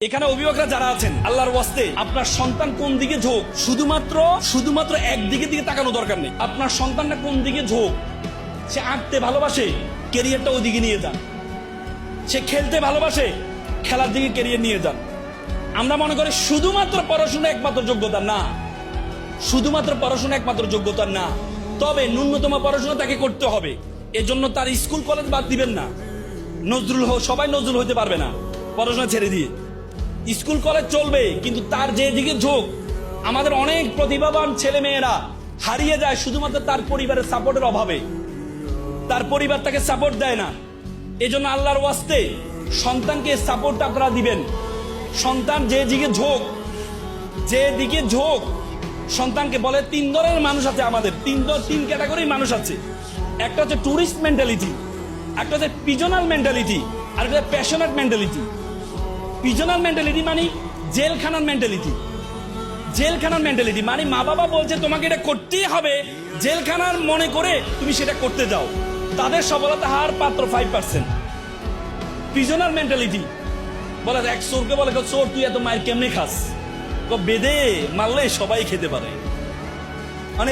এখানে অভিভাবকরা যারা আছেন, আল্লাহর ওয়াস্তে আপনার সন্তান কোন দিকে ঝোঁক, শুধুমাত্র একদিকে দিকে তাকানো দরকার নেই। আপনার সন্তানটা কোন দিকে ঝোঁক, সে আঁকতে ভালোবাসে, ক্যারিয়ারটা ওইদিকে নিয়ে যান। সে খেলতে ভালোবাসে, খেলার দিকে ক্যারিয়ার নিয়ে যান। আমরা মনে করি শুধুমাত্র পড়াশোনা একমাত্র যোগ্যতা না, শুধুমাত্র পড়াশোনা একমাত্র যোগ্যতা না, তবে ন্যূনতম পড়াশোনা তাকে করতে হবে। এজন্য তার স্কুল কলেজ বাদ দিবেন না। সবাই নজরুল হতে পারবে না পড়াশোনা ছেড়ে দিয়ে। স্কুল কলেজ চলবে, কিন্তু তার যে দিকে ঝোঁক। আমাদের অনেক প্রতিভাবান ছেলে মেয়েরা হারিয়ে যায় শুধুমাত্র তার পরিবারের সাপোর্টের অভাবে। তার পরিবার তাকে সাপোর্ট দেয় না। এজন্য আল্লাহর ওয়াস্তে সন্তানকে সাপোর্ট আপনারা দিবেন। সন্তান যে দিকে ঝোঁক, সন্তানকে বলে তিন ধরনের মানুষ আছে আমাদের, তিন ক্যাটাগরির মানুষ আছে। একটা হচ্ছে টুরিস্ট মেন্টালিটি, একটা হচ্ছে পিজনাল মেন্টালিটি, আর একটা প্যাশনেট মেন্টালিটি। পিজনাল মেন্টালিটি মানে জেলখানার মেন্টালিটি মানে মা বাবা বলছে তোমাকে এটা করতেই হবে, জেলখানার মনে করে তুমি সেটা করতে যাও। তাদের সফলতা হার মাত্র 5%। পিজনাল মেন্টালিটি বলে এক চোরকে বলে, চোর তুই এত মায়ের কেমনে খাস, বেদে মারলে সবাই খেতে পারে। মানে